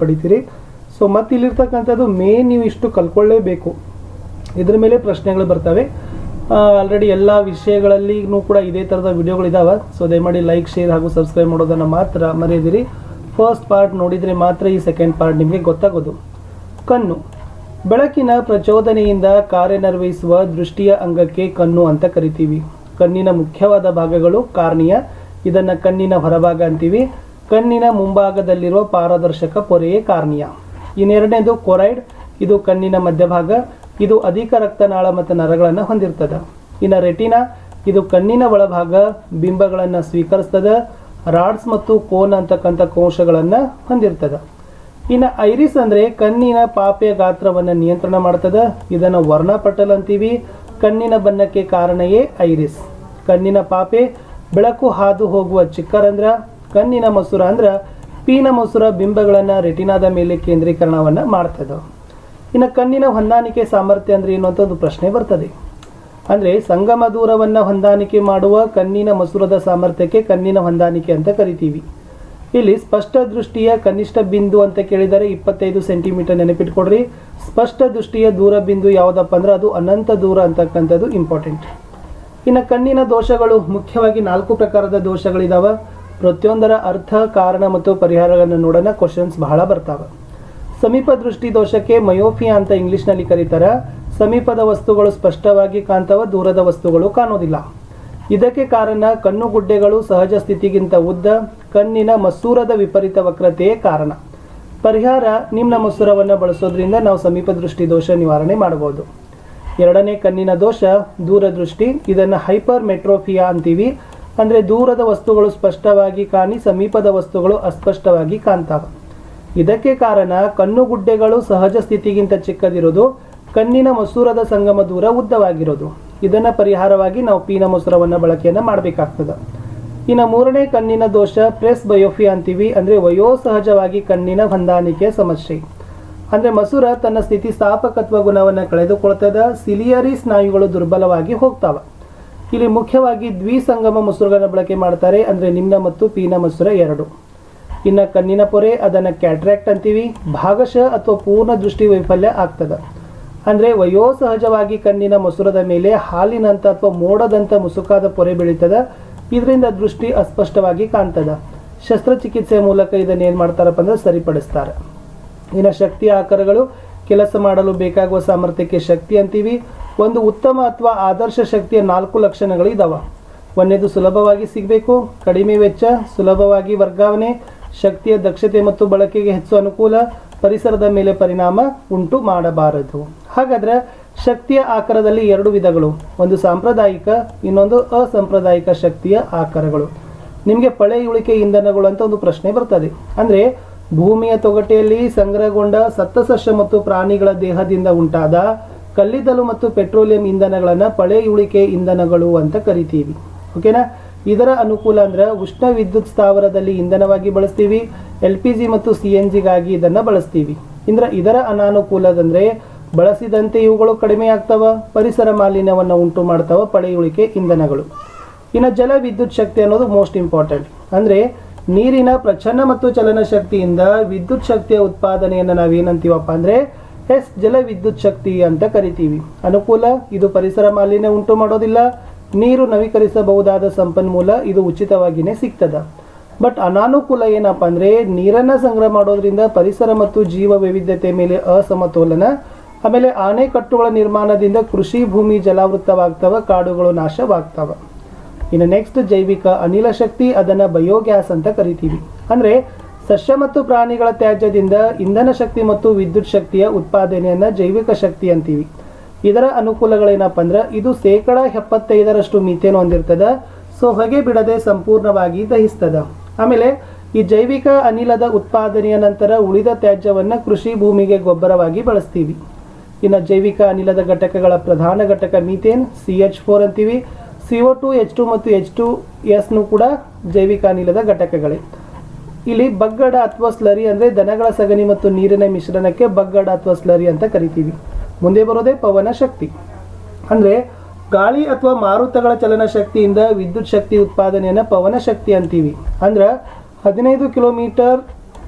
ಪಡಿತೀರಿ. So ಮತ್ತೆ ಇಲ್ಲಿರ್ತಕ್ಕಂಥದ್ದು main ನೀವು ಇಷ್ಟು ಕಲ್ಕೊಳ್ಳೇಬೇಕು. ಇದ್ರ ಮೇಲೆ ಪ್ರಶ್ನೆಗಳು ಬರ್ತವೆ. ಆಲ್ರೆಡಿ ಎಲ್ಲ ವಿಷಯಗಳಲ್ಲಿನೂ ಕೂಡ ಇದೇ ಥರದ ವಿಡಿಯೋಗಳಿದ್ದಾವೆ. ಸೊ ದಯಮಾಡಿ ಲೈಕ್, ಶೇರ್ ಹಾಗೂ ಸಬ್ಸ್ಕ್ರೈಬ್ ಮಾಡೋದನ್ನು ಮಾತ್ರ ಮರೆಯದಿರಿ. ಫಸ್ಟ್ ಪಾರ್ಟ್ ನೋಡಿದರೆ ಮಾತ್ರ ಈ ಸೆಕೆಂಡ್ ಪಾರ್ಟ್ ನಿಮಗೆ ಗೊತ್ತಾಗೋದು. ಕಣ್ಣು ಬೆಳಕಿನ ಪ್ರಚೋದನೆಯಿಂದ ಕಾರ್ಯನಿರ್ವಹಿಸುವ ದೃಷ್ಟಿಯ ಅಂಗಕ್ಕೆ ಕಣ್ಣು ಅಂತ ಕರಿತೀವಿ. ಕಣ್ಣಿನ ಮುಖ್ಯವಾದ ಭಾಗಗಳು ಕಾರ್ನಿಯ, ಇದನ್ನು ಕಣ್ಣಿನ ಹೊರಭಾಗ ಅಂತೀವಿ. ಕಣ್ಣಿನ ಮುಂಭಾಗದಲ್ಲಿರುವ ಪಾರದರ್ಶಕ ಪೊರೆಯೇ ಕಾರ್ನಿಯ. ಇನ್ನೆರಡನೇದು ಕೊರೈಡ್, ಇದು ಕಣ್ಣಿನ ಮಧ್ಯಭಾಗ, ಇದು ಅಧಿಕ ರಕ್ತನಾಳ ಮತ್ತು ನರಗಳನ್ನು ಹೊಂದಿರ್ತದೆ. ಇನ್ನು ರೆಟಿನಾ, ಇದು ಕಣ್ಣಿನ ಒಳಭಾಗ, ಬಿಂಬಗಳನ್ನು ಸ್ವೀಕರಿಸ್ತದೆ, ರಾಡ್ಸ್ ಮತ್ತು ಕೋನ್ ಅಂತಕ್ಕಂಥ ಕೋಶಗಳನ್ನು ಹೊಂದಿರ್ತದೆ. ಇನ್ನು ಐರಿಸ್ ಅಂದರೆ ಕಣ್ಣಿನ ಪಾಪೆಯ ಗಾತ್ರವನ್ನು ನಿಯಂತ್ರಣ ಮಾಡ್ತದೆ, ಇದನ್ನು ವರ್ಣಪಟಲ ಅಂತೀವಿ. ಕಣ್ಣಿನ ಬಣ್ಣಕ್ಕೆ ಕಾರಣವೇ ಐರಿಸ್. ಕಣ್ಣಿನ ಪಾಪೆ ಬೆಳಕು ಹಾದು ಹೋಗುವ ಚಿಕ್ಕ ರಂಧ್ರ. ಕಣ್ಣಿನ ಮಸೂರ ಅಂದ್ರೆ ಪೀನ ಮಸೂರ ಬಿಂಬಗಳನ್ನು ರೆಟಿನಾದ ಮೇಲೆ ಕೇಂದ್ರೀಕರಣವನ್ನು ಮಾಡ್ತದೆ. ಇನ್ನು ಕಣ್ಣಿನ ಹೊಂದಾಣಿಕೆ ಸಾಮರ್ಥ್ಯ ಅಂದರೆ ಏನು ಅಂತ ಒಂದು ಪ್ರಶ್ನೆ ಬರ್ತದೆ. ಅಂದರೆ ಸಂಗಮ ದೂರವನ್ನು ಹೊಂದಾಣಿಕೆ ಮಾಡುವ ಕಣ್ಣಿನ ಮಸೂರದ ಸಾಮರ್ಥ್ಯಕ್ಕೆ ಕಣ್ಣಿನ ಹೊಂದಾಣಿಕೆ ಅಂತ ಕರಿತೀವಿ. ಇಲ್ಲಿ ಸ್ಪಷ್ಟ ದೃಷ್ಟಿಯ ಕನಿಷ್ಠ ಬಿಂದು ಅಂತ ಕೇಳಿದರೆ 25 ಸೆಂಟಿಮೀಟರ್ ನೆನಪಿಟ್ಕೊಡ್ರಿ. ಸ್ಪಷ್ಟ ದೃಷ್ಟಿಯ ದೂರ ಬಿಂದು ಯಾವುದಪ್ಪ ಅಂದ್ರೆ ಅದು ಅನಂತ ದೂರ ಅಂತಕ್ಕಂಥದ್ದು ಇಂಪಾರ್ಟೆಂಟ್. ಇನ್ನು ಕಣ್ಣಿನ ದೋಷಗಳು ಮುಖ್ಯವಾಗಿ 4 ಪ್ರಕಾರದ ದೋಷಗಳಿದಾವೆ. ಪ್ರತಿಯೊಂದರ ಅರ್ಥ, ಕಾರಣ ಮತ್ತು ಪರಿಹಾರಗಳನ್ನು ನೋಡೋಣ. ಕ್ವಶನ್ಸ್ ಬಹಳ ಬರ್ತಾವೆ. ಸಮೀಪ ದೃಷ್ಟಿ ದೋಷಕ್ಕೆ ಮಯೋಫಿಯಾ ಅಂತ ಇಂಗ್ಲಿಷ್ನಲ್ಲಿ ಕರೀತಾರೆ. ಸಮೀಪದ ವಸ್ತುಗಳು ಸ್ಪಷ್ಟವಾಗಿ ಕಾಣ್ತವೆ, ದೂರದ ವಸ್ತುಗಳು ಕಾಣೋದಿಲ್ಲ. ಇದಕ್ಕೆ ಕಾರಣ ಕಣ್ಣುಗುಡ್ಡೆಗಳು ಸಹಜ ಸ್ಥಿತಿಗಿಂತ ಉದ್ದ, ಕಣ್ಣಿನ ಮಸೂರದ ವಿಪರೀತ ವಕ್ರತೆಯೇ ಕಾರಣ. ಪರಿಹಾರ, ನಿಮ್ನ ಮಸೂರವನ್ನು ಬಳಸೋದ್ರಿಂದ ನಾವು ಸಮೀಪ ದೃಷ್ಟಿ ದೋಷ ನಿವಾರಣೆ ಮಾಡಬಹುದು. ಎರಡನೇ ಕಣ್ಣಿನ ದೋಷ ದೂರದೃಷ್ಟಿ, ಇದನ್ನು ಹೈಪರ್ ಮೆಟ್ರೋಫಿಯಾ ಅಂತೀವಿ. ಅಂದರೆ ದೂರದ ವಸ್ತುಗಳು ಸ್ಪಷ್ಟವಾಗಿ ಕಾಣಿ, ಸಮೀಪದ ವಸ್ತುಗಳು ಅಸ್ಪಷ್ಟವಾಗಿ ಕಾಣ್ತಾವೆ. ಇದಕ್ಕೆ ಕಾರಣ ಕಣ್ಣುಗುಡ್ಡೆಗಳು ಸಹಜ ಸ್ಥಿತಿಗಿಂತ ಚಿಕ್ಕದಿರೋದು, ಕಣ್ಣಿನ ಮಸೂರದ ಸಂಗಮ ದೂರ ಉದ್ದವಾಗಿರೋದು. ಇದನ್ನು ಪರಿಹಾರವಾಗಿ ನಾವು ಪೀನ ಮಸೂರವನ್ನು ಬಳಕೆಯನ್ನು ಮಾಡಬೇಕಾಗ್ತದೆ. ಇನ್ನು ಮೂರನೇ ಕಣ್ಣಿನ ದೋಷ ಪ್ರೆಸ್ ಬಯೋಫಿಯಾ ಅಂತೀವಿ. ಅಂದರೆ ವಯೋಸಹಜವಾಗಿ ಕಣ್ಣಿನ ಹೊಂದಾಣಿಕೆಯ ಸಮಸ್ಯೆ. ಅಂದರೆ ಮಸೂರ ತನ್ನ ಸ್ಥಿತಿಸ್ಥಾಪಕತ್ವ ಗುಣವನ್ನು ಕಳೆದುಕೊಳ್ತದ, ಸಿಲಿಯರಿ ಸ್ನಾಯುಗಳು ದುರ್ಬಲವಾಗಿ ಹೋಗ್ತಾವೆ. ಇಲ್ಲಿ ಮುಖ್ಯವಾಗಿ ದ್ವಿಸಂಗಮ ಮಸೂರಗಳನ್ನು ಬಳಕೆ ಮಾಡ್ತಾರೆ, ಅಂದರೆ ನಿಮ್ನ ಮತ್ತು ಪೀನ ಮಸೂರ ಎರಡು. ಇನ್ನು ಕಣ್ಣಿನ ಪೊರೆ, ಅದನ್ನು ಕ್ಯಾಟ್ರಾಕ್ಟ್ ಅಂತೀವಿ. ಭಾಗಶಃ ಅಥವಾ ಪೂರ್ಣ ದೃಷ್ಟಿ ವೈಫಲ್ಯ ಆಗ್ತದೆ. ಅಂದರೆ ವಯೋಸಹಜವಾಗಿ ಕಣ್ಣಿನ ಮಸೂರದ ಮೇಲೆ ಹಾಲಿನಂಥ ಅಥವಾ ಮೋಡದಂಥ ಮುಸುಕಾದ ಪೊರೆ ಬೆಳೀತದೆ. ಇದರಿಂದ ದೃಷ್ಟಿ ಅಸ್ಪಷ್ಟವಾಗಿ ಕಾಣ್ತದೆ. ಶಸ್ತ್ರಚಿಕಿತ್ಸೆಯ ಮೂಲಕ ಇದನ್ನು ಏನು ಮಾಡ್ತಾರಪ್ಪ ಅಂದ್ರೆ ಸರಿಪಡಿಸ್ತಾರೆ. ಇನ್ನು ಶಕ್ತಿಯ ಆಕಾರಗಳು, ಕೆಲಸ ಮಾಡಲು ಬೇಕಾಗುವ ಸಾಮರ್ಥ್ಯಕ್ಕೆ ಶಕ್ತಿ ಅಂತೀವಿ. ಒಂದು ಉತ್ತಮ ಅಥವಾ ಆದರ್ಶ ಶಕ್ತಿಯ 4 ಲಕ್ಷಣಗಳು ಇದಾವೆ. ಒಂದನೇದು ಸುಲಭವಾಗಿ ಸಿಗಬೇಕು, ಕಡಿಮೆ ವೆಚ್ಚ, ಸುಲಭವಾಗಿ ವರ್ಗಾವಣೆ, ಶಕ್ತಿಯ ದಕ್ಷತೆ ಮತ್ತು ಬಳಕೆಗೆ ಹೆಚ್ಚು ಅನುಕೂಲ, ಪರಿಸರದ ಮೇಲೆ ಪರಿಣಾಮ ಉಂಟು ಮಾಡಬಾರದು. ಹಾಗಾದ್ರೆ ಶಕ್ತಿಯ ಆಕಾರದಲ್ಲಿ 2 ವಿಧಗಳು, ಒಂದು ಸಾಂಪ್ರದಾಯಿಕ, ಇನ್ನೊಂದು ಅಸಾಂಪ್ರದಾಯಿಕ ಶಕ್ತಿಯ ಆಕಾರಗಳು. ನಿಮಗೆ ಪಳೆಯುಳಿಕೆ ಇಂಧನಗಳು ಅಂತ ಒಂದು ಪ್ರಶ್ನೆ ಬರ್ತದೆ. ಅಂದರೆ ಭೂಮಿಯ ತೊಗಟೆಯಲ್ಲಿ ಸಂಗ್ರಹಗೊಂಡ ಸತ್ತಸಸ್ಯ ಮತ್ತು ಪ್ರಾಣಿಗಳ ದೇಹದಿಂದ ಉಂಟಾದ ಕಲ್ಲಿದ್ದಲು ಮತ್ತು ಪೆಟ್ರೋಲಿಯಂ ಇಂಧನಗಳನ್ನು ಪಳೆಯುಳಿಕೆ ಇಂಧನಗಳು ಅಂತ ಕರಿತೀವಿ. ಓಕೆನಾ. ಇದರ ಅನುಕೂಲ ಅಂದ್ರೆ ಉಷ್ಣ ವಿದ್ಯುತ್ ಸ್ಥಾವರದಲ್ಲಿ ಇಂಧನವಾಗಿ ಬಳಸ್ತೀವಿ. LPG ಮತ್ತು CNGಗಾಗಿ ಇದನ್ನು ಬಳಸ್ತೀವಿ. ಇದರ ಅನಾನುಕೂಲದಂದ್ರೆ ಬಳಸಿದಂತೆ ಇವುಗಳು ಕಡಿಮೆ ಆಗ್ತವ, ಪರಿಸರ ಮಾಲಿನ್ಯವನ್ನು ಉಂಟು ಮಾಡ್ತವ ಪಳೆಯುಳಿಕೆ ಇಂಧನಗಳು. ಇನ್ನು ಜಲ ವಿದ್ಯುತ್ ಶಕ್ತಿ ಅನ್ನೋದು ಮೋಸ್ಟ್ ಇಂಪಾರ್ಟೆಂಟ್. ಅಂದರೆ ನೀರಿನ ಪ್ರಚನ್ನ ಮತ್ತು ಚಲನ ಶಕ್ತಿಯಿಂದ ವಿದ್ಯುತ್ ಶಕ್ತಿಯ ಉತ್ಪಾದನೆಯನ್ನು ನಾವೇನಂತೀವಪ್ಪ ಅಂದರೆ ಜಲ ವಿದ್ಯುತ್ ಶಕ್ತಿ ಅಂತ ಕರಿತೀವಿ. ಅನುಕೂಲ, ಇದು ಪರಿಸರ ಮಾಲಿನ್ಯ ಉಂಟು ಮಾಡೋದಿಲ್ಲ. ನೀರು ನವೀಕರಿಸಬಹುದಾದ ಸಂಪನ್ಮೂಲ, ಇದು ಉಚಿತವಾಗಿಯೇ ಸಿಗ್ತದ. ಬಟ್ ಅನಾನುಕೂಲ ಏನಪ್ಪ ಅಂದರೆ ನೀರನ್ನು ಸಂಗ್ರಹ ಮಾಡೋದ್ರಿಂದ ಪರಿಸರ ಮತ್ತು ಜೀವ ವೈವಿಧ್ಯತೆ ಮೇಲೆ ಅಸಮತೋಲನ. ಆಮೇಲೆ ಆಣೆಕಟ್ಟುಗಳ ನಿರ್ಮಾಣದಿಂದ ಕೃಷಿ ಭೂಮಿ ಜಲಾವೃತವಾಗ್ತವೆ, ಕಾಡುಗಳು ನಾಶವಾಗ್ತವೆ. ಇನ್ನು ನೆಕ್ಸ್ಟ್ ಜೈವಿಕ ಅನಿಲ ಶಕ್ತಿ, ಅದನ್ನು ಬಯೋಗ್ಯಾಸ್ ಅಂತ ಕರಿತೀವಿ. ಅಂದರೆ ಸಸ್ಯ ಮತ್ತು ಪ್ರಾಣಿಗಳ ತ್ಯಾಜ್ಯದಿಂದ ಇಂಧನ ಶಕ್ತಿ ಮತ್ತು ವಿದ್ಯುತ್ ಶಕ್ತಿಯ ಉತ್ಪಾದನೆಯನ್ನು ಜೈವಿಕ ಶಕ್ತಿ ಅಂತೀವಿ. ಇದರ ಅನುಕೂಲಗಳೇನಪ್ಪ ಅಂದ್ರೆ ಇದು 75% ಮೀಥೇನ್ ಹೊಂದಿರ್ತದೆ. ಸೊ ಹೊಗೆ ಬಿಡದೆ ಸಂಪೂರ್ಣವಾಗಿ ದಹಿಸ್ತದ. ಆಮೇಲೆ ಈ ಜೈವಿಕ ಅನಿಲದ ಉತ್ಪಾದನೆಯ ನಂತರ ಉಳಿದ ತ್ಯಾಜ್ಯವನ್ನು ಕೃಷಿ ಭೂಮಿಗೆ ಗೊಬ್ಬರವಾಗಿ ಬಳಸ್ತೀವಿ. ಇನ್ನು ಜೈವಿಕ ಅನಿಲದ ಘಟಕಗಳ ಪ್ರಧಾನ ಘಟಕ ಮೀಥೇನ್, CH4 ಅಂತೀವಿ. CO2, H2 ಮತ್ತು H2S ಕೂಡ ಜೈವಿಕ ಅನಿಲದ ಘಟಕಗಳೇ. ಇಲ್ಲಿ ಬಗ್ಗಡ ಅಥವಾ ಸ್ಲರಿ ಅಂದರೆ ದನಗಳ ಸಗಣಿ ಮತ್ತು ನೀರಿನ ಮಿಶ್ರಣಕ್ಕೆ ಬಗ್ಗಡ ಅಥವಾ ಸ್ಲರಿ ಅಂತ ಕರಿತೀವಿ. ಮುಂದೆ ಬರೋದೇ ಪವನ ಶಕ್ತಿ. ಅಂದರೆ ಗಾಳಿ ಅಥವಾ ಮಾರುತಗಳ ಚಲನ ಶಕ್ತಿಯಿಂದ ವಿದ್ಯುತ್ ಶಕ್ತಿ ಉತ್ಪಾದನೆಯನ್ನು ಪವನ ಶಕ್ತಿ ಅಂತೀವಿ. ಅಂದ್ರೆ 15 ಕಿಲೋಮೀಟರ್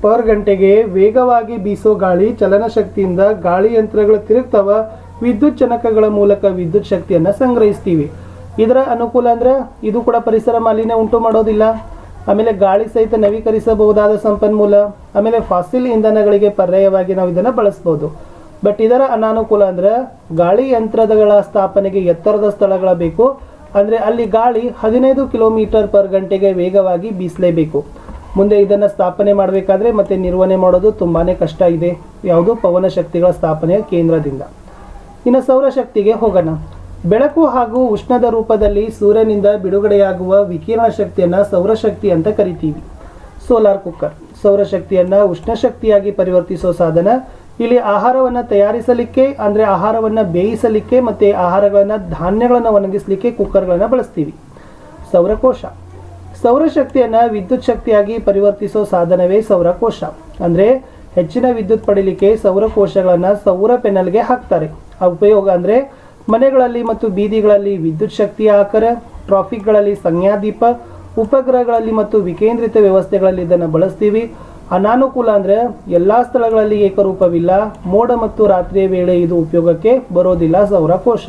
ಪರ್ ಗಂಟೆಗೆ ವೇಗವಾಗಿ ಬೀಸೋ ಗಾಳಿ ಚಲನಶಕ್ತಿಯಿಂದ ಗಾಳಿ ಯಂತ್ರಗಳು ತಿರುಗ್ತವ, ವಿದ್ಯುತ್ ಚನಕಗಳ ಮೂಲಕ ವಿದ್ಯುತ್ ಶಕ್ತಿಯನ್ನು ಸಂಗ್ರಹಿಸ್ತೀವಿ. ಇದರ ಅನುಕೂಲ ಅಂದರೆ ಇದು ಕೂಡ ಪರಿಸರ ಮಾಲಿನ್ಯ ಉಂಟು ಮಾಡೋದಿಲ್ಲ. ಆಮೇಲೆ ಗಾಳಿ ಸಹಿತ ನವೀಕರಿಸಬಹುದಾದ ಸಂಪನ್ಮೂಲ. ಆಮೇಲೆ ಫಾಸಿಲ್ ಇಂಧನಗಳಿಗೆ ಪರ್ಯಾಯವಾಗಿ ನಾವು ಇದನ್ನು ಬಳಸ್ಬೋದು. ಬಟ್ ಇದರ ಅನಾನುಕೂಲ ಅಂದರೆ ಗಾಳಿ ಯಂತ್ರಗಳ ಸ್ಥಾಪನೆಗೆ ಎತ್ತರದ ಸ್ಥಳಗಳ ಬೇಕು. ಅಂದರೆ ಅಲ್ಲಿ ಗಾಳಿ 15 ಕಿಲೋಮೀಟರ್ ಪರ್ ಗಂಟೆಗೆ ವೇಗವಾಗಿ ಬೀಸಲೇಬೇಕು. ಮುಂದೆ ಇದನ್ನು ಸ್ಥಾಪನೆ ಮಾಡಬೇಕಾದ್ರೆ ಮತ್ತೆ ನಿರ್ವಹಣೆ ಮಾಡೋದು ತುಂಬಾ ಕಷ್ಟ ಇದೆ, ಯಾವುದು ಪವನ ಶಕ್ತಿಗಳ ಸ್ಥಾಪನೆಯ ಕೇಂದ್ರದಿಂದ. ಇನ್ನು ಸೌರಶಕ್ತಿಗೆ ಹೋಗೋಣ. ಬೆಳಕು ಹಾಗೂ ಉಷ್ಣದ ರೂಪದಲ್ಲಿ ಸೂರ್ಯನಿಂದ ಬಿಡುಗಡೆಯಾಗುವ ವಿಕಿರಣ ಶಕ್ತಿಯನ್ನು ಸೌರಶಕ್ತಿ ಅಂತ ಕರಿತೀವಿ. ಸೋಲಾರ್ ಕುಕ್ಕರ್ ಸೌರಶಕ್ತಿಯನ್ನು ಉಷ್ಣಶಕ್ತಿಯಾಗಿ ಪರಿವರ್ತಿಸೋ ಸಾಧನ. ಇಲ್ಲಿ ಆಹಾರವನ್ನು ತಯಾರಿಸಲಿಕ್ಕೆ ಅಂದರೆ ಆಹಾರವನ್ನು ಬೇಯಿಸಲಿಕ್ಕೆ ಮತ್ತು ಆಹಾರಗಳನ್ನು ಧಾನ್ಯಗಳನ್ನು ಒಣಗಿಸಲಿಕ್ಕೆ ಕುಕ್ಕರ್ಗಳನ್ನು ಬಳಸ್ತೀವಿ. ಸೌರಕೋಶ ಸೌರಶಕ್ತಿಯನ್ನು ವಿದ್ಯುತ್ ಶಕ್ತಿಯಾಗಿ ಪರಿವರ್ತಿಸೋ ಸಾಧನವೇ ಸೌರಕೋಶ. ಅಂದರೆ ಹೆಚ್ಚಿನ ವಿದ್ಯುತ್ ಪಡೀಲಿಕ್ಕೆ ಸೌರಕೋಶಗಳನ್ನು ಸೌರ ಪೆನಲ್ಗೆ ಹಾಕ್ತಾರೆ. ಆ ಉಪಯೋಗ ಅಂದರೆ ಮನೆಗಳಲ್ಲಿ ಮತ್ತು ಬೀದಿಗಳಲ್ಲಿ ವಿದ್ಯುತ್ ಶಕ್ತಿಯ ಆಕರ, ಟ್ರಾಫಿಕ್ಗಳಲ್ಲಿ ಸಂಜ್ಞಾದೀಪ, ಉಪಗ್ರಹಗಳಲ್ಲಿ ಮತ್ತು ವಿಕೇಂದ್ರಿತ ವ್ಯವಸ್ಥೆಗಳಲ್ಲಿ ಇದನ್ನು ಬಳಸ್ತೀವಿ. ಅನಾನುಕೂಲ ಅಂದರೆ ಎಲ್ಲ ಸ್ಥಳಗಳಲ್ಲಿ ಏಕರೂಪವಿಲ್ಲ, ಮೋಡ ಮತ್ತು ರಾತ್ರಿಯ ವೇಳೆ ಇದು ಉಪಯೋಗಕ್ಕೆ ಬರೋದಿಲ್ಲ ಸೌರಕೋಶ.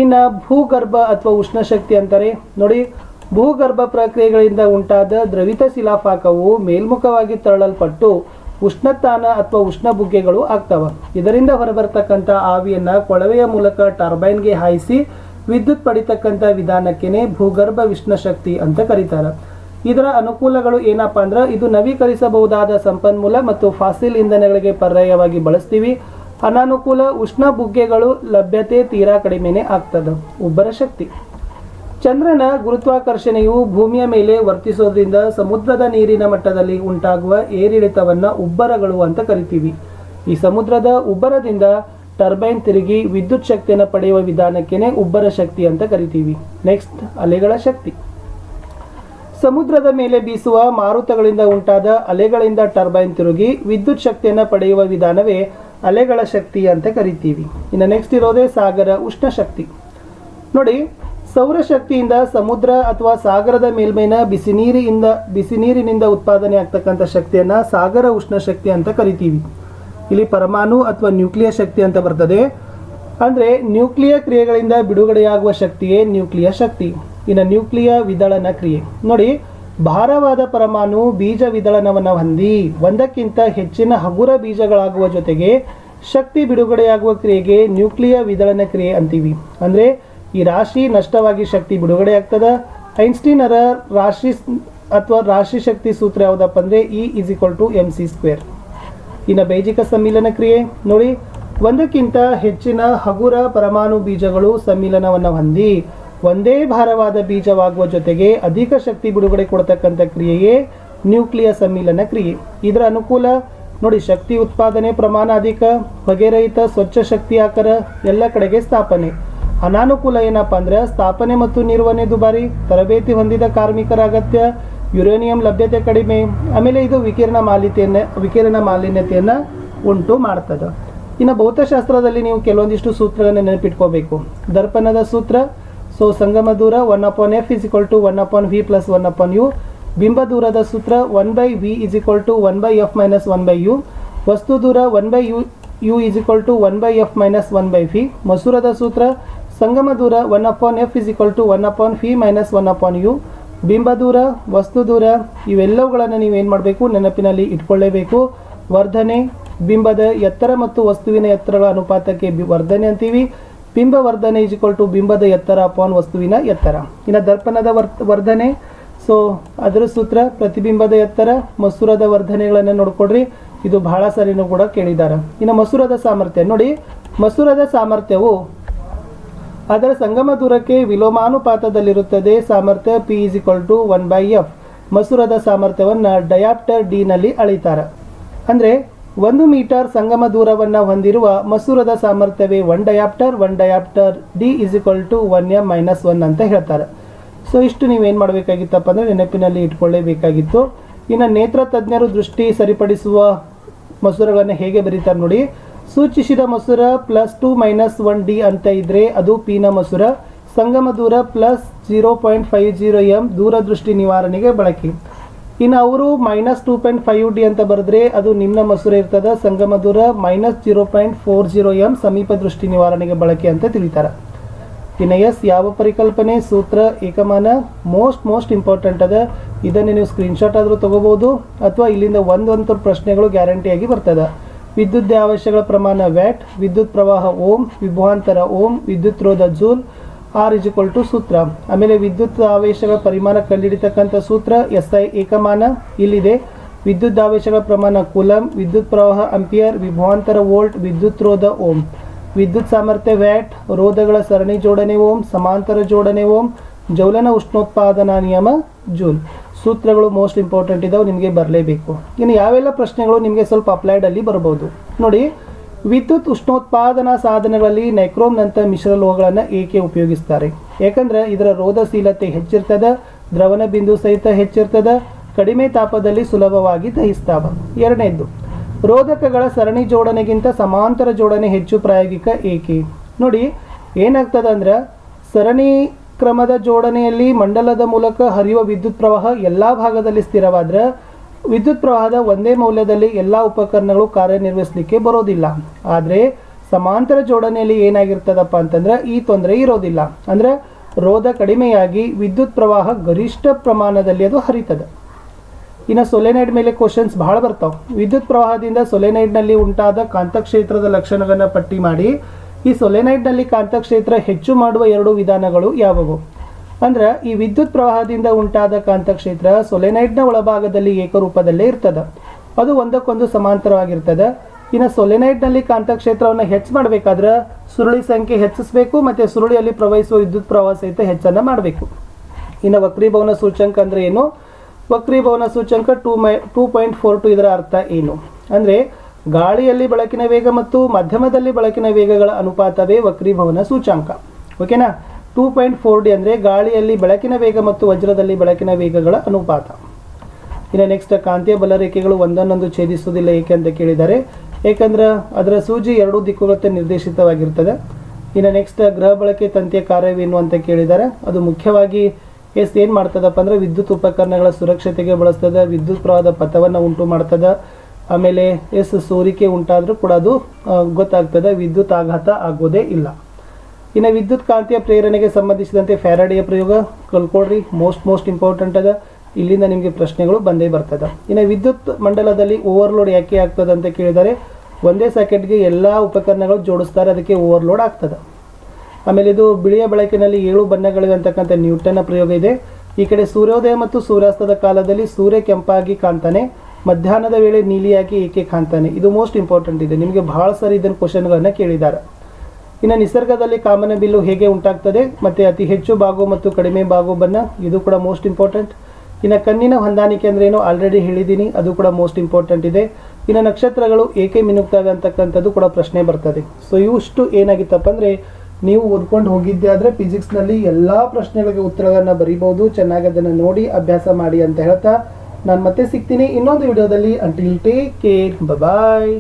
ಇನ್ನು ಭೂಗರ್ಭ ಅಥವಾ ಉಷ್ಣಶಕ್ತಿ ಅಂತಾರೆ ನೋಡಿ. ಭೂಗರ್ಭ ಪ್ರಕ್ರಿಯೆಗಳಿಂದ ಉಂಟಾದ ದ್ರವಿತ ಶಿಲಾಫಾಕವು ಮೇಲ್ಮುಖವಾಗಿ ತರಳಲ್ಪಟ್ಟು ಉಷ್ಣತಾನ ಅಥವಾ ಉಷ್ಣ ಬುಗ್ಗೆಗಳು ಆಗ್ತವೆ. ಇದರಿಂದ ಹೊರಬರ್ತಕ್ಕಂಥ ಆವಿಯನ್ನು ಕೊಳವೆಯ ಮೂಲಕ ಟರ್ಬೈನ್ಗೆ ಹಾಯಿಸಿ ವಿದ್ಯುತ್ ಪಡಿತಕ್ಕಂಥ ವಿಧಾನಕ್ಕೇನೆ ಭೂಗರ್ಭ ಉಷ್ಣಶಕ್ತಿ ಅಂತ ಕರೀತಾರೆ. ಇದರ ಅನುಕೂಲಗಳು ಏನಪ್ಪ ಅಂದ್ರೆ ಇದು ನವೀಕರಿಸಬಹುದಾದ ಸಂಪನ್ಮೂಲ ಮತ್ತು ಫಾಸಿಲ್ ಇಂಧನಗಳಿಗೆ ಪರ್ಯಾಯವಾಗಿ ಬಳಸ್ತೀವಿ. ಅನಾನುಕೂಲ ಉಷ್ಣ ಬುಗ್ಗೆಗಳು ಲಭ್ಯತೆ ತೀರಾ ಕಡಿಮೆನೇ ಆಗ್ತದೆ. ಉಬ್ಬರ ಶಕ್ತಿ ಚಂದ್ರನ ಗುರುತ್ವಾಕರ್ಷಣೆಯು ಭೂಮಿಯ ಮೇಲೆ ವರ್ತಿಸೋದ್ರಿಂದ ಸಮುದ್ರದ ನೀರಿನ ಮಟ್ಟದಲ್ಲಿ ಉಂಟಾಗುವ ಏರಿಳಿತವನ್ನು ಉಬ್ಬರಗಳು ಅಂತ ಕರಿತೀವಿ. ಈ ಸಮುದ್ರದ ಉಬ್ಬರದಿಂದ ಟರ್ಬೈನ್ ತಿರುಗಿ ವಿದ್ಯುತ್ ಶಕ್ತಿಯನ್ನು ಪಡೆಯುವ ವಿಧಾನಕ್ಕೇನೆ ಉಬ್ಬರ ಶಕ್ತಿ ಅಂತ ಕರಿತೀವಿ. ನೆಕ್ಸ್ಟ್ ಅಲೆಗಳ ಶಕ್ತಿ. ಸಮುದ್ರದ ಮೇಲೆ ಬೀಸುವ ಮಾರುತಗಳಿಂದ ಉಂಟಾದ ಅಲೆಗಳಿಂದ ಟರ್ಬೈನ್ ತಿರುಗಿ ವಿದ್ಯುತ್ ಶಕ್ತಿಯನ್ನು ಪಡೆಯುವ ವಿಧಾನವೇ ಅಲೆಗಳ ಶಕ್ತಿ ಅಂತ ಕರಿತೀವಿ. ಇನ್ನು ನೆಕ್ಸ್ಟ್ ಇರೋದೇ ಸಾಗರ ಉಷ್ಣ ಶಕ್ತಿ. ನೋಡಿ, ಸೌರಶಕ್ತಿಯಿಂದ ಸಮುದ್ರ ಅಥವಾ ಸಾಗರದ ಮೇಲ್ಮೈನ ಬಿಸಿನೀರಿನಿಂದ ಉತ್ಪಾದನೆ ಆಗ್ತಕ್ಕಂಥ ಶಕ್ತಿಯನ್ನು ಸಾಗರ ಉಷ್ಣ ಶಕ್ತಿ ಅಂತ ಕರಿತೀವಿ. ಇಲ್ಲಿ ಪರಮಾಣು ಅಥವಾ ನ್ಯೂಕ್ಲಿಯರ್ ಶಕ್ತಿ ಅಂತ ಬರ್ತದೆ. ಅಂದರೆ ನ್ಯೂಕ್ಲಿಯ ಕ್ರಿಯೆಗಳಿಂದ ಬಿಡುಗಡೆಯಾಗುವ ಶಕ್ತಿಯೇ ನ್ಯೂಕ್ಲಿಯರ್ ಶಕ್ತಿ. ಇನ್ನು ನ್ಯೂಕ್ಲಿಯ ವಿದಳನ ಕ್ರಿಯೆ ನೋಡಿ, ಭಾರವಾದ ಪರಮಾಣು ಬೀಜ ವಿದಳನವನ್ನು ಹೊಂದಿ ಒಂದಕ್ಕಿಂತ ಹೆಚ್ಚಿನ ಹಗುರ ಬೀಜಗಳಾಗುವ ಜೊತೆಗೆ ಶಕ್ತಿ ಬಿಡುಗಡೆಯಾಗುವ ಕ್ರಿಯೆಗೆ ನ್ಯೂಕ್ಲಿಯ ವಿದಳನ ಕ್ರಿಯೆ ಅಂತೀವಿ. ಅಂದರೆ ಈ ರಾಶಿ ನಷ್ಟವಾಗಿ ಶಕ್ತಿ ಬಿಡುಗಡೆ ಆಗ್ತದೆ. ಐನ್ಸ್ಟೀನರ ರಾಶಿ ಶಕ್ತಿ ಸೂತ್ರ ಯಾವುದಪ್ಪ ಅಂದರೆ E=mc². ಇನ್ನು ಬೈಜಿಕ ಸಮ್ಮಿಲನ ಕ್ರಿಯೆ ನೋಡಿ, ಒಂದಕ್ಕಿಂತ ಹೆಚ್ಚಿನ ಹಗುರ ಪರಮಾಣು ಬೀಜಗಳು ಸಮ್ಮಿಲನವನ್ನು ಹೊಂದಿ ಒಂದೇ ಭಾರವಾದ ಬೀಜವಾಗುವ ಜೊತೆಗೆ ಅಧಿಕ ಶಕ್ತಿ ಬಿಡುಗಡೆ ಕೊಡ್ತಕ್ಕಂಥ ಕ್ರಿಯೆಯೇ ನ್ಯೂಕ್ಲಿಯ ಸಮ್ಮಿಲನ ಕ್ರಿಯೆ. ಇದರ ಅನುಕೂಲ ನೋಡಿ, ಶಕ್ತಿ ಉತ್ಪಾದನೆ ಪ್ರಮಾಣ ಅಧಿಕ, ಹೊಗೆರಹಿತ ಸ್ವಚ್ಛ ಶಕ್ತಿ ಆಕರ, ಎಲ್ಲ ಕಡೆಗೆ ಸ್ಥಾಪನೆ. ಅನಾನುಕೂಲ ಏನಪ್ಪ ಅಂದರೆ ಸ್ಥಾಪನೆ ಮತ್ತು ನಿರ್ವಹಣೆ ದುಬಾರಿ, ತರಬೇತಿ ಹೊಂದಿದ ಕಾರ್ಮಿಕರ ಅಗತ್ಯ, ಯುರೇನಿಯಂ ಲಭ್ಯತೆ ಕಡಿಮೆ, ಆಮೇಲೆ ಇದು ವಿಕಿರಣ ಮಾಲಿನ್ಯತೆಯನ್ನು ಉಂಟು ಮಾಡ್ತದೆ. ಇನ್ನು ಭೌತಶಾಸ್ತ್ರದಲ್ಲಿ ನೀವು ಕೆಲವೊಂದಿಷ್ಟು ಸೂತ್ರಗಳನ್ನು ನೆನಪಿಟ್ಕೋಬೇಕು. ದರ್ಪಣದ ಸೂತ್ರ, ಸೊ ಸಂಗಮ ದೂರ 1/f = 1/v + 1/u. ಬಿಂಬ ದೂರದ ಸೂತ್ರ 1/v = 1/f - 1/u. ವಸ್ತು ದೂರ 1/u = 1/f - 1/v. ಮಸೂರದ ಸೂತ್ರ ಸಂಗಮ ದೂರ 1/f = 1/v - 1/u. ಬಿಂಬ ದೂರ, ವಸ್ತು ದೂರ ಇವೆಲ್ಲವುಗಳನ್ನು ನೀವೇನು ಮಾಡಬೇಕು, ನೆನಪಿನಲ್ಲಿ ಇಟ್ಕೊಳ್ಳೇಬೇಕು. ವರ್ಧನೆ, ಬಿಂಬದ ಎತ್ತರ ಮತ್ತು ವಸ್ತುವಿನ ಎತ್ತರಗಳ ಅನುಪಾತಕ್ಕೆ ವರ್ಧನೆ ಅಂತೀವಿ. ಬಿಂಬ ವರ್ಧನೆ = ಬಿಂಬದ ಎತ್ತರ / ವಸ್ತುವಿನ ಎತ್ತರ. ಇನ್ನು ದರ್ಪಣದ ವರ್ಧನೆ, ಸೊ ಅದರ ಸೂತ್ರ ಪ್ರತಿಬಿಂಬದ ಎತ್ತರ. ಮಸೂರದ ವರ್ಧನೆಗಳನ್ನು ನೋಡ್ಕೊಡ್ರಿ, ಇದು ಬಹಳ ಸರಿನೂ ಕೂಡ ಕೇಳಿದ್ದಾರೆ. ಇನ್ನು ಮಸೂರದ ಸಾಮರ್ಥ್ಯ ನೋಡಿ, ಮಸೂರದ ಸಾಮರ್ಥ್ಯವು ಅದರ ಸಂಗಮ ದೂರಕ್ಕೆ ವಿಲೋಮಾನುಪಾತದಲ್ಲಿರುತ್ತದೆ. ಸಾಮರ್ಥ್ಯ P = 1/f. ಮಸೂರದ ಸಾಮರ್ಥ್ಯವನ್ನು ಡಯಾಪ್ಟರ್ D ನಲ್ಲಿ ಅಳಿತಾರೆ. ಅಂದರೆ 1 ಮೀಟರ್ ಸಂಗಮ ದೂರವನ್ನು ಹೊಂದಿರುವ ಮಸೂರದ ಸಾಮರ್ಥ್ಯವೇ 1 ಡಯಾಪ್ಟರ್. 1 ಡಯಾಪ್ಟರ್ D = 1m - 1 ಅಂತ ಹೇಳ್ತಾರೆ. ಸೊ ಇಷ್ಟು ನೀವೇನು ಮಾಡಬೇಕಾಗಿತ್ತಪ್ಪ ಅಂದರೆ ನೆನಪಿನಲ್ಲಿ ಇಟ್ಕೊಳ್ಳೇಬೇಕಾಗಿತ್ತು. ಇನ್ನು ನೇತ್ರ ತಜ್ಞರು ದೃಷ್ಟಿ ಸರಿಪಡಿಸುವ ಮಸೂರಗಳನ್ನು ಹೇಗೆ ಬರೀತಾರೆ ನೋಡಿ. ಸೂಚಿಸಿದ ಮಸೂರ +2 - 1d ಅಂತ ಇದ್ದರೆ ಅದು P ನ ಮಸೂರ. ಸಂಗಮ ದೂರ +0.50 m ದೂರದೃಷ್ಟಿ ನಿವಾರಣೆಗೆ ಬಳಕೆ. ಇನ್ನು ಅವರು -2.5D ಅಂತ ಬರೆದ್ರೆ ಅದು ನಿಮ್ನ ಮಸೂರ ಇರ್ತದೆ. ಸಂಗಮ ದೂರ -0.40 m ಸಮೀಪ ದೃಷ್ಟಿ ನಿವಾರಣೆಗೆ ಬಳಕೆ ಅಂತ ತಿಳಿತಾರೆ. ಇನ್ನು ಎಸ್ ಯಾವ ಪರಿಕಲ್ಪನೆ ಸೂತ್ರ ಏಕಮಾನ ಮೋಸ್ಟ್ ಇಂಪಾರ್ಟೆಂಟ್ ಅದ. ಇದನ್ನು ನೀವು ಸ್ಕ್ರೀನ್ಶಾಟ್ ಆದರೂ ತಗೋಬಹುದು ಅಥವಾ ಇಲ್ಲಿಂದ ಒಂದಂತೂ ಪ್ರಶ್ನೆಗಳು ಗ್ಯಾರಂಟಿಯಾಗಿ ಬರ್ತದೆ. ವಿದ್ಯುತ್ ಆವೇಶಗಳ ಪ್ರಮಾಣ ವ್ಯಾಟ್, ವಿದ್ಯುತ್ ಪ್ರವಾಹ ಓಮ್, ವಿಭವಾಂತರ ಓಮ್, ವಿದ್ಯುತ್ ರೋಧ ಜೂಲ್, R = ಸೂತ್ರ. ಆಮೇಲೆ ವಿದ್ಯುತ್ ಆವೇಶಗಳ ಪರಿಮಾಣ ಕಂಡುಹಿಡಿತಕ್ಕಂಥ ಸೂತ್ರ SI ಏಕಮಾನ ಇಲ್ಲಿದೆ. ವಿದ್ಯುತ್ ಆವೇಶಗಳ ಪ್ರಮಾಣ ಕೂಲಂ, ವಿದ್ಯುತ್ ಪ್ರವಾಹ ಅಂಪಿಯರ್, ವಿಭವಾಂತರ ವೋಲ್ಟ್, ವಿದ್ಯುತ್ ರೋಧ ಓಮ್, ವಿದ್ಯುತ್ ಸಾಮರ್ಥ್ಯ ವ್ಯಾಟ್, ರೋಧಗಳ ಸರಣಿ ಜೋಡಣೆ ಓಮ್, ಸಮಾಂತರ ಜೋಡಣೆ ಓಮ್, ಜೌಲನ ಉಷ್ಣೋತ್ಪಾದನಾ ನಿಯಮ ಜೂಲ್. ಸೂತ್ರಗಳು ಮೋಸ್ಟ್ ಇಂಪಾರ್ಟೆಂಟ್ ಇದಾವೆ, ನಿಮಗೆ ಬರಲೇಬೇಕು. ಇನ್ನು ಯಾವೆಲ್ಲ ಪ್ರಶ್ನೆಗಳು ನಿಮಗೆ ಸ್ವಲ್ಪ ಅಪ್ಲೈಡಲ್ಲಿ ಬರಬಹುದು ನೋಡಿ. ವಿದ್ಯುತ್ ಉಷ್ಣೋತ್ಪಾದನಾ ಸಾಧನಗಳಲ್ಲಿ ನೈಕ್ರೋಮ್ನಂಥ ಮಿಶ್ರಲೋಹಗಳನ್ನು ಏಕೆ ಉಪಯೋಗಿಸ್ತಾರೆ? ಯಾಕಂದ್ರೆ ಇದರ ರೋಧಶೀಲತೆ ಹೆಚ್ಚಿರ್ತದೆ, ದ್ರವಣ ಬಿಂದು ಸಹಿತ ಹೆಚ್ಚಿರ್ತದೆ, ಕಡಿಮೆ ತಾಪದಲ್ಲಿ ಸುಲಭವಾಗಿ ದಹಿಸ್ತಾವ. ಎರಡನೇದ್ದು, ರೋಧಕಗಳ ಸರಣಿ ಜೋಡಣೆಗಿಂತ ಸಮಾಂತರ ಜೋಡಣೆ ಹೆಚ್ಚು ಪ್ರಾಯೋಗಿಕ ಏಕೆ? ನೋಡಿ ಏನಾಗ್ತದೆ ಅಂದ್ರೆ, ಸರಣಿ ಕ್ರಮದ ಜೋಡಣೆಯಲ್ಲಿ ಮಂಡಲದ ಮೂಲಕ ಹರಿಯುವ ವಿದ್ಯುತ್ ಪ್ರವಾಹ ಎಲ್ಲ ಭಾಗದಲ್ಲಿ ಸ್ಥಿರವಾದ್ರೆ ವಿದ್ಯುತ್ ಪ್ರವಾಹದ ಒಂದೇ ಮೌಲ್ಯದಲ್ಲಿ ಎಲ್ಲ ಉಪಕರಣಗಳು ಕಾರ್ಯನಿರ್ವಹಿಸಲಿಕ್ಕೆ ಬರೋದಿಲ್ಲ. ಆದರೆ ಸಮಾಂತರ ಜೋಡಣೆಯಲ್ಲಿ ಏನಾಗಿರ್ತದಪ್ಪ ಅಂತಂದ್ರೆ ಈ ತೊಂದರೆ ಇರೋದಿಲ್ಲ. ಅಂದ್ರೆ ರೋಧ ಕಡಿಮೆಯಾಗಿ ವಿದ್ಯುತ್ ಪ್ರವಾಹ ಗರಿಷ್ಠ ಪ್ರಮಾಣದಲ್ಲಿ ಅದು ಹರಿತದೆ. ಇನ್ನು ಸೊಲೆನೈಡ್ ಮೇಲೆ ಕ್ವಶನ್ಸ್ ಬಹಳ ಬರ್ತಾವೆ. ವಿದ್ಯುತ್ ಪ್ರವಾಹದಿಂದ ಸೊಲೆನೈಡ್ನಲ್ಲಿ ಉಂಟಾದ ಕಾಂತಕ್ಷೇತ್ರದ ಲಕ್ಷಣಗಳನ್ನು ಪಟ್ಟಿ ಮಾಡಿ. ಈ ಸೊಲೆನೈಡ್ನಲ್ಲಿ ಕಾಂತಕ್ಷೇತ್ರ ಹೆಚ್ಚು ಮಾಡುವ 2 ವಿಧಾನಗಳು ಯಾವುವು? ಅಂದ್ರೆ ಈ ವಿದ್ಯುತ್ ಪ್ರವಾಹದಿಂದ ಉಂಟಾದ ಕಾಂತಕ್ಷೇತ್ರ ಸೊಲೆನೈಡ್ನ ಒಳಭಾಗದಲ್ಲಿ ಏಕರೂಪದಲ್ಲೇ ಇರ್ತದೆ, ಅದು ಒಂದಕ್ಕೊಂದು ಸಮಾಂತರವಾಗಿರ್ತದೆ. ಇನ್ನು ಸೊಲೆನೈಡ್ನಲ್ಲಿ ಕಾಂತಕ್ಷೇತ್ರವನ್ನು ಹೆಚ್ಚು ಮಾಡಬೇಕಾದ್ರೆ ಸುರುಳಿ ಸಂಖ್ಯೆ ಹೆಚ್ಚಿಸಬೇಕು ಮತ್ತು ಸುರುಳಿಯಲ್ಲಿ ಪ್ರವಹಿಸುವ ವಿದ್ಯುತ್ ಪ್ರವಾಹ ಸಹಿತ ಹೆಚ್ಚನ್ನು ಮಾಡಬೇಕು. ಇನ್ನು ವಕ್ರೀಭವನ ಸೂಚ್ಯಂಕ ಅಂದರೆ ಏನು? ವಕ್ರೀಭವನ ಸೂಚ್ಯಂಕ 2.42. ಇದರ ಅರ್ಥ ಏನು ಅಂದರೆ ಗಾಳಿಯಲ್ಲಿ ಬೆಳಕಿನ ವೇಗ ಮತ್ತು ಮಧ್ಯಮದಲ್ಲಿ ಬೆಳಕಿನ ವೇಗಗಳ ಅನುಪಾತವೇ ವಕ್ರೀಭವನ ಸೂಚ್ಯಂಕ. ಓಕೆನಾ? 2.4D ಅಂದರೆ ಗಾಳಿಯಲ್ಲಿ ಬೆಳಕಿನ ವೇಗ ಮತ್ತು ವಜ್ರದಲ್ಲಿ ಬೆಳಕಿನ ವೇಗಗಳ ಅನುಪಾತ. ಇನ್ನು ನೆಕ್ಸ್ಟ್, ಕಾಂತೀಯ ಬಲರೇಖೆಗಳು ಒಂದನ್ನೊಂದು ಛೇದಿಸುವುದಿಲ್ಲ ಏಕೆ ಅಂತ ಕೇಳಿದ್ದಾರೆ. ಏಕೆಂದ್ರೆ ಅದರ ಸೂಜಿ 2 ದಿಕ್ಕುಗಳತ್ತ ನಿರ್ದೇಶಿತವಾಗಿರ್ತದೆ. ಇನ್ನು ನೆಕ್ಸ್ಟ್, ಗೃಹ ಬಳಕೆ ತಂತಿಯ ಕಾರ್ಯವೇನು ಅಂತ ಕೇಳಿದ್ದಾರೆ. ಅದು ಮುಖ್ಯವಾಗಿ ಏನು ಮಾಡ್ತದಪ್ಪ ಅಂದರೆ ವಿದ್ಯುತ್ ಉಪಕರಣಗಳ ಸುರಕ್ಷತೆಗೆ ಬಳಸ್ತದೆ, ವಿದ್ಯುತ್ ಪ್ರವಾಹದ ಪಥವನ್ನು ಉಂಟು ಮಾಡ್ತದೆ. ಆಮೇಲೆ ಸೋರಿಕೆ ಉಂಟಾದರೂ ಕೂಡ ಅದು ಗೊತ್ತಾಗ್ತದೆ, ವಿದ್ಯುತ್ ಆಘಾತ ಆಗೋದೇ ಇಲ್ಲ. ಇನ್ನು ವಿದ್ಯುತ್ ಕಾಂತೀಯ ಪ್ರೇರಣೆಗೆ ಸಂಬಂಧಿಸಿದಂತೆ ಫ್ಯಾರಡೆಯ ಪ್ರಯೋಗ ಕಲ್ಕೊಳ್ರಿ, ಮೋಸ್ಟ್ ಇಂಪಾರ್ಟೆಂಟ್ ಅದ. ಇಲ್ಲಿಂದ ನಿಮಗೆ ಪ್ರಶ್ನೆಗಳು ಬಂದೇ ಬರ್ತದೆ. ಇನ್ನು ವಿದ್ಯುತ್ ಮಂಡಲದಲ್ಲಿ ಓವರ್ಲೋಡ್ ಯಾಕೆ ಆಗ್ತದೆ ಅಂತ ಕೇಳಿದರೆ ಒಂದೇ ಸರ್ಕ್ಯೂಟ್ಗೆ ಎಲ್ಲ ಉಪಕರಣಗಳು ಜೋಡಿಸ್ತಾರೆ, ಅದಕ್ಕೆ ಓವರ್ಲೋಡ್ ಆಗ್ತದೆ. ಆಮೇಲೆ ಇದು ಬಿಳಿಯ ಬೆಳಕಿನಲ್ಲಿ 7 ಬಣ್ಣಗಳಿವೆ ಅಂತಕ್ಕಂಥ ನ್ಯೂಟನ್ನ ಪ್ರಯೋಗ ಇದೆ. ಈ ಕಡೆ ಸೂರ್ಯೋದಯ ಮತ್ತು ಸೂರ್ಯಾಸ್ತದ ಕಾಲದಲ್ಲಿ ಸೂರ್ಯ ಕೆಂಪಾಗಿ ಕಾಣ್ತಾನೆ, ಮಧ್ಯಾಹ್ನದ ವೇಳೆ ನೀಲಿಯಾಗಿ ಏಕೆ ಕಾಣ್ತಾನೆ? ಇದು ಮೋಸ್ಟ್ ಇಂಪಾರ್ಟೆಂಟ್ ಇದೆ, ನಿಮಗೆ ಬಹಳ ಸಾರಿ ಇದನ್ನು ಕ್ವಶನ್ಗಳನ್ನು ಕೇಳಿದ್ದಾರೆ. ಇನ್ನು ನಿಸರ್ಗದಲ್ಲಿ ಕಾಮನ ಬಿಲ್ಲು ಹೇಗೆ ಉಂಟಾಗ್ತದೆ ಮತ್ತು ಅತಿ ಹೆಚ್ಚು ಬಾಗು ಮತ್ತು ಕಡಿಮೆ ಬಾಗು ಬಣ್ಣ, ಇದು ಕೂಡ ಮೋಸ್ಟ್ ಇಂಪಾರ್ಟೆಂಟ್. ಇನ್ನು ಕಣ್ಣಿನ ಹೊಂದಾಣಿಕೆ ಅಂದ್ರೆ ಏನು ಆಲ್ರೆಡಿ ಹೇಳಿದ್ದೀನಿ, ಅದು ಕೂಡ ಮೋಸ್ಟ್ ಇಂಪಾರ್ಟೆಂಟ್ ಇದೆ. ಇನ್ನು ನಕ್ಷತ್ರಗಳು ಏಕೆ ಮಿನುಗ್ತವೆ ಅಂತಕ್ಕಂಥದ್ದು ಕೂಡ ಪ್ರಶ್ನೆ ಬರ್ತದೆ. ಸೊ ಇವಿಷ್ಟು ಏನಾಗಿತ್ತಪ್ಪ ಅಂದರೆ ನೀವು ಓದ್ಕೊಂಡು ಹೋಗಿದ್ದೆ ಆದರೆ ಫಿಸಿಕ್ಸ್ನಲ್ಲಿ ಎಲ್ಲ ಪ್ರಶ್ನೆಗಳಿಗೆ ಉತ್ತರಗಳನ್ನು ಬರೀಬಹುದು. ಚೆನ್ನಾಗಿ ಅದನ್ನು ನೋಡಿ ಅಭ್ಯಾಸ ಮಾಡಿ ಅಂತ ಹೇಳ್ತಾ ನಾನು ಮತ್ತೆ ಸಿಗ್ತೀನಿ ಇನ್ನೊಂದು ವಿಡಿಯೋದಲ್ಲಿ. ಅಂಟಿಲ್ ಟೇಕ್ ಕೇರ್, ಬಾಯ್.